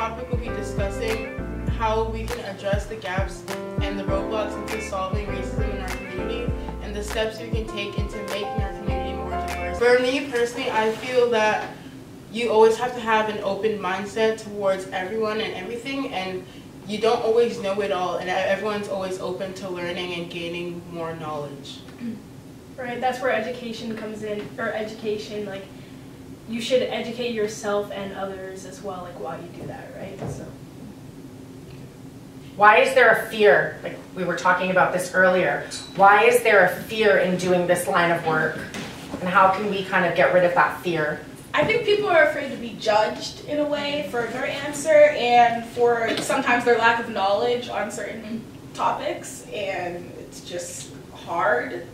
topic will be discussing how we can address the gaps and the roadblocks into solving racism in our community and the steps we can take into making our community more diverse. For me personally, I feel that you always have to have an open mindset towards everyone and everything, and you don't always know it all, and everyone's always open to learning and gaining more knowledge. Right, that's where education comes in, or education, like, you should educate yourself and others as well, like, while you do that, right? So. Why is there a fear? Like we were talking about this earlier. Why is there a fear in doing this line of work? And how can we kind of get rid of that fear? I think people are afraid to be judged in a way for their answer and for sometimes their lack of knowledge on certain topics, and it's just hard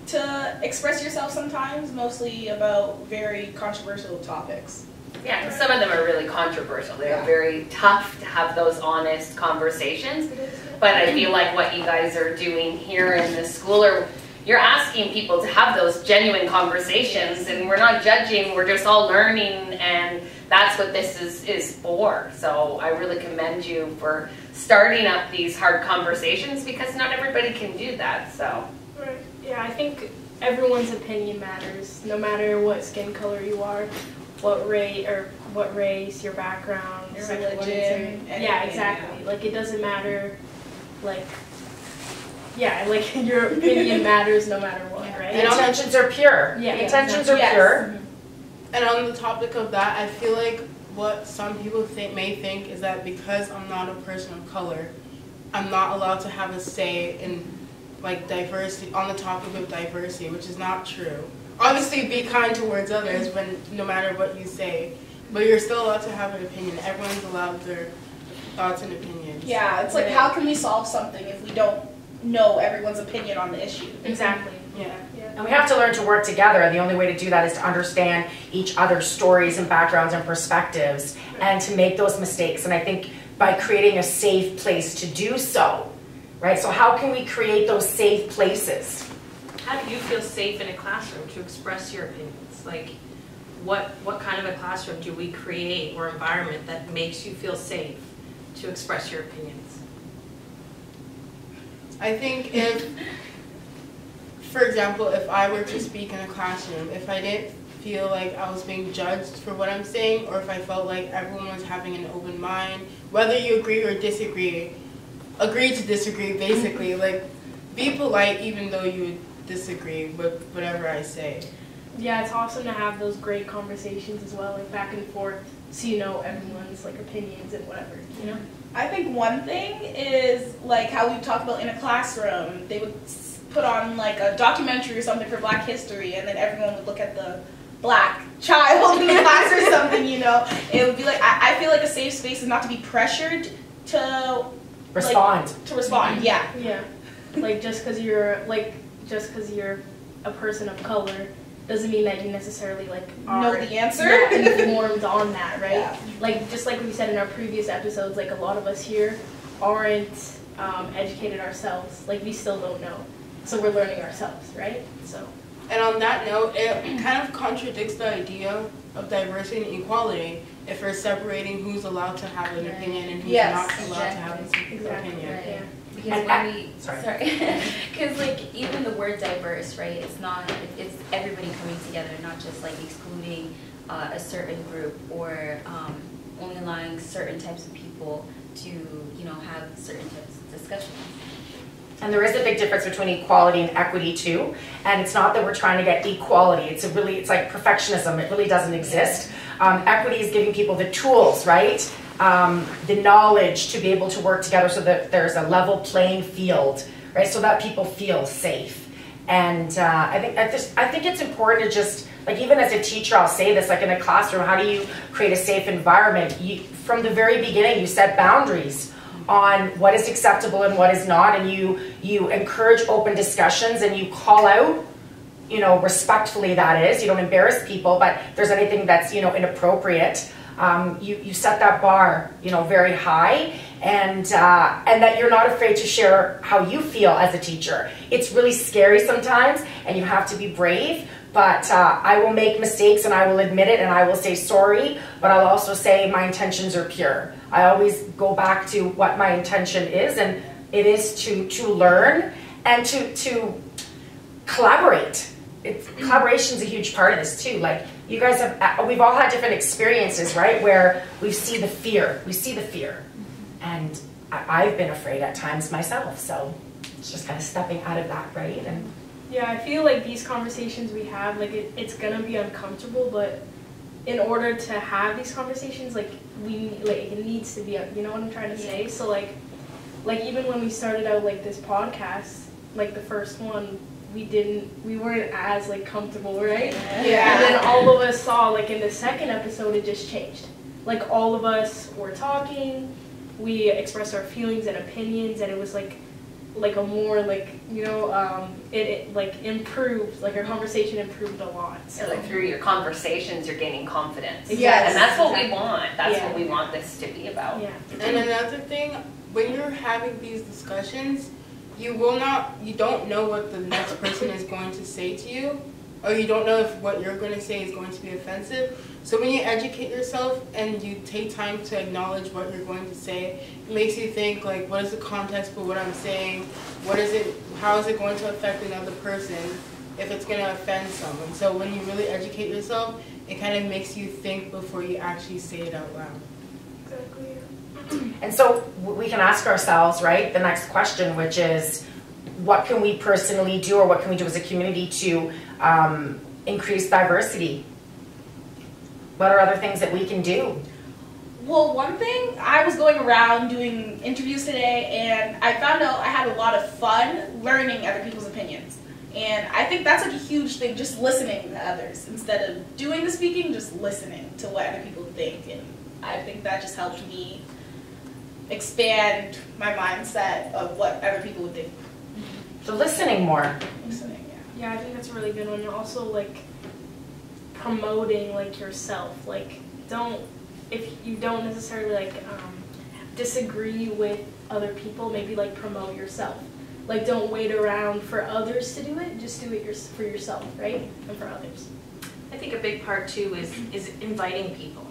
to express yourself sometimes, mostly about very controversial topics. Yeah, and some of them are really controversial. They're very tough to have those honest conversations. But I feel like what you guys are doing here in the school, or you're asking people to have those genuine conversations, and we're not judging, we're just all learning, and that's what this is for. So I really commend you for starting up these hard conversations, because not everybody can do that. So. Right. Yeah, I think everyone's opinion matters, no matter what skin color you are. What race, your background, your sexual religion. Yeah, exactly. Yeah. Like, it doesn't matter, like, yeah, like, your opinion matters no matter what, right? The intentions are pure. Yeah, the intentions are yes. pure. Mm-hmm. And on the topic of that, I feel like what some people may think is that because I'm not a person of color, I'm not allowed to have a say in, like, diversity, on the topic of diversity, which is not true. Obviously, be kind towards others no matter what you say, but you're still allowed to have an opinion. Everyone's allowed their thoughts and opinions. Yeah, it's like, how can we solve something if we don't know everyone's opinion on the issue? Exactly. Yeah. And we have to learn to work together. The only way to do that is to understand each other's stories and backgrounds and perspectives, and to make those mistakes. And I think by creating a safe place to do so, right? So how can we create those safe places? How do you feel safe in a classroom to express your opinions? Like, what kind of a classroom do we create, or environment, that makes you feel safe to express your opinions? I think if, for example, if I were to speak in a classroom, if I didn't feel like I was being judged for what I'm saying, or if I felt like everyone was having an open mind, whether you agree or disagree, agree to disagree, basically. Like, be polite even though you disagree with whatever I say. Yeah, it's awesome to have those great conversations as well, like back and forth, so you know everyone's, like, opinions and whatever, you know? I think one thing is, like, how we talked about in a classroom, they would put on, like, a documentary or something for Black history, and then everyone would look at the Black child in the class or something, you know? It would be like, I feel like a safe space is not to be pressured to respond. Like, to respond, yeah. Yeah. Like, just because you're a person of color doesn't mean that you necessarily, like, know the answer. Informed on that, right? Yeah. Like, just like we said in our previous episodes, like, a lot of us here aren't educated ourselves. Like, we still don't know. So we're learning ourselves, right? So. And on that note, it kind of contradicts the idea of diversity and equality if we're separating who's allowed to have an opinion and who's not allowed to have an opinion. Right. Yeah. Because when we, because like even the word diverse, right? It's everybody coming together, not just like excluding a certain group, or only allowing certain types of people to, have certain types of discussions. And there is a big difference between equality and equity too. And it's not that we're trying to get equality. It's like perfectionism. It really doesn't exist. Equity is giving people the tools, right? The knowledge to be able to work together so that there's a level playing field, right? So that people feel safe. And I think it's important to just, like, even as a teacher, I'll say this, like in a classroom, how do you create a safe environment? From the very beginning, you set boundaries on what is acceptable and what is not, and you encourage open discussions, and you call out, respectfully, that is, you don't embarrass people, but if there's anything that's, inappropriate, you set that bar, very high, and that you're not afraid to share how you feel as a teacher. It's really scary sometimes, and you have to be brave, But I will make mistakes and I will admit it and I will say sorry, but I'll also say my intentions are pure. I always go back to what my intention is, and it is to learn and to collaborate. Collaboration is a huge part of this too. Like you guys have, we've all had different experiences, right? Where we see the fear, and I've been afraid at times myself. So it's just kind of stepping out of that, right? And yeah, I feel like these conversations we have, like it's gonna be uncomfortable, but in order to have these conversations, like it needs to be, you know what I'm trying to say? So like even when we started out like this podcast, like the first one, we weren't as like comfortable, right? Yeah. And then all of us saw like in the second episode, it just changed. Like all of us were talking, we expressed our feelings and opinions, and it was like a more like, you know, it like improved, like our conversation improved a lot. So like through your conversations, you're gaining confidence. Yes. And that's what we want. That's what we want this to be about. Yeah. And another thing, when you're having these discussions, you don't know what the next person is going to say to you, or you don't know if what you're going to say is going to be offensive. So when you educate yourself and you take time to acknowledge what you're going to say, it makes you think like, what is the context for what I'm saying? How is it going to affect another person if it's going to offend someone? So when you really educate yourself, it kind of makes you think before you actually say it out loud. Exactly. And so we can ask ourselves, right, the next question, which is, what can we personally do, or what can we do as a community to increase diversity? What are other things that we can do? Well, one thing, I was going around doing interviews today, and I found out I had a lot of fun learning other people's opinions. And I think that's like a huge thing, just listening to others. Instead of doing the speaking, just listening to what other people think. And I think that just helped me expand my mindset of what other people would think. So listening more. Listening, yeah. Yeah, I think that's a really good one. And also like promoting like yourself. Like if you don't necessarily like disagree with other people, maybe like promote yourself. Like don't wait around for others to do it, just do it for yourself, right? And for others. I think a big part too is inviting people.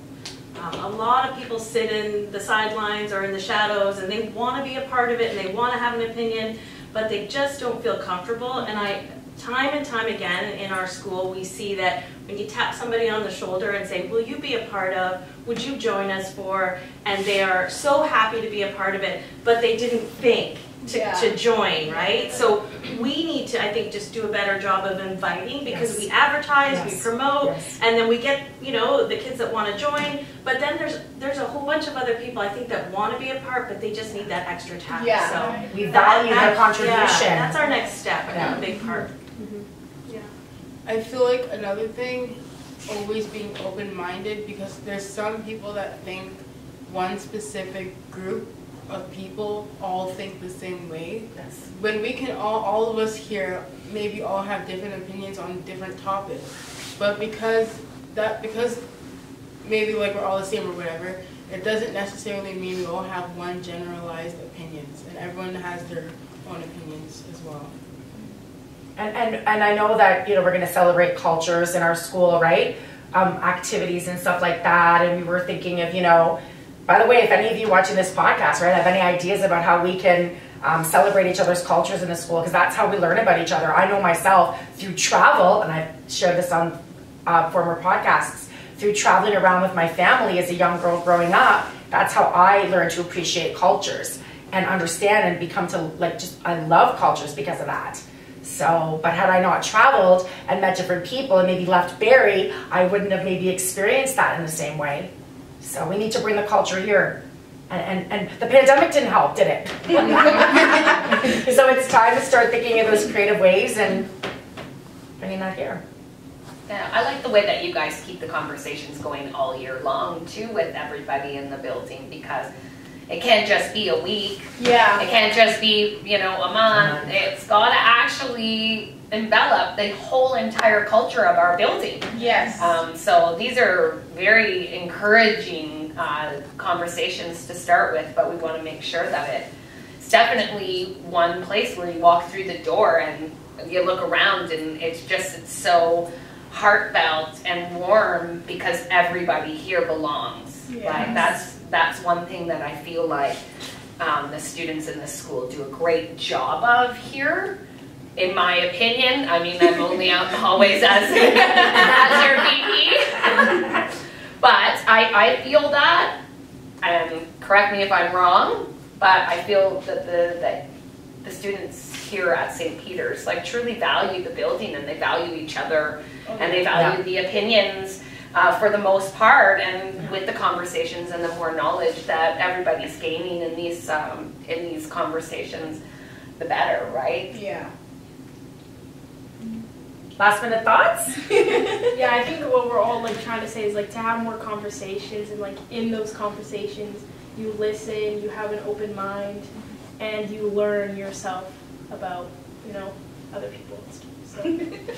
A lot of people sit in the sidelines or in the shadows and they want to be a part of it and they want to have an opinion, but they just don't feel comfortable. And time and time again in our school, we see that when you tap somebody on the shoulder and say, will you be a part of, would you join us for, and they are so happy to be a part of it, but they didn't think to join, right? So we need to, I think, just do a better job of inviting, because we advertise, we promote, and then we get, you know, the kids that want to join, but then there's a whole bunch of other people, I think, that want to be a part, but they just need that extra tap. Yeah. So We value their contribution. Yeah, that's our next step, I think, a big part. Yeah. I feel like another thing, always being open-minded, because there's some people that think one specific group of people all think the same way. Yes. When we can all of us here maybe all have different opinions on different topics, but because maybe like we're all the same or whatever, it doesn't necessarily mean we all have one generalized opinions, and everyone has their own opinions as well. And I know that, you know, we're going to celebrate cultures in our school, right? Activities and stuff like that. And we were thinking of, you know, by the way, if any of you watching this podcast, right, have any ideas about how we can celebrate each other's cultures in the school, because that's how we learn about each other. I know myself through travel, and I've shared this on former podcasts, through traveling around with my family as a young girl growing up, that's how I learned to appreciate cultures and understand and become to like I love cultures because of that. So, but had I not traveled and met different people and maybe left Barrie, I wouldn't have maybe experienced that in the same way. So we need to bring the culture here. And the pandemic didn't help, did it? So it's time to start thinking of those creative ways and bringing that here. Yeah, I like the way that you guys keep the conversations going all year long too, with everybody in the building, because it can't just be a week. Yeah. It can't just be, you know, a month. It's got to actually envelop the whole entire culture of our building. Yes. So these are very encouraging conversations to start with, but we want to make sure that it's definitely one place where you walk through the door and you look around and it's so heartfelt and warm because everybody here belongs. Yes. Like that's one thing that I feel like the students in this school do a great job of here. In my opinion, I mean, I'm only out in the hallways as your VP, but I feel that, and correct me if I'm wrong, but I feel that the students here at St. Peter's like truly value the building, and they value each other, and they value the opinions for the most part, and with the conversations and the more knowledge that everybody's gaining in these conversations, the better, right? Yeah. Last minute thoughts? Yeah, I think what we're all like trying to say is like to have more conversations, and like in those conversations you listen, you have an open mind, and you learn yourself about, you know, other people and stuff. So.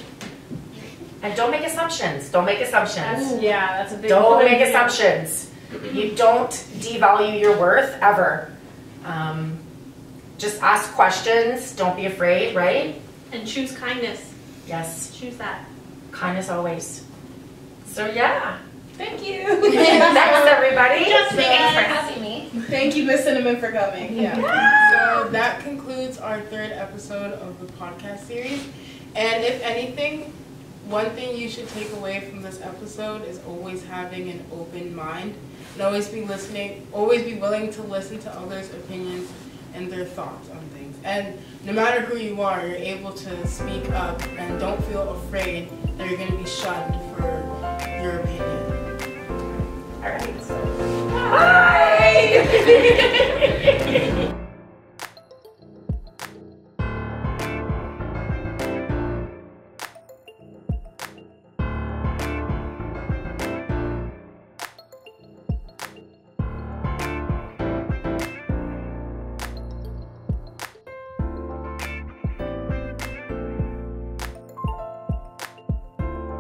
And don't make assumptions. Don't make assumptions. That's a big Don't one. make assumptions. You don't devalue your worth ever. Just ask questions. Don't be afraid, right? And choose kindness. Yes. Choose that. Kindness always. So yeah. Thank you. Thanks everybody. Thanks for having me. Thank you, Miss Cinnamon, for coming. Yeah. So that concludes our 3rd episode of the podcast series. And if anything, one thing you should take away from this episode is always having an open mind, and always be willing to listen to others' opinions and their thoughts on things. And no matter who you are, you're able to speak up, and don't feel afraid that you're going to be shunned for your opinion. All right. Bye.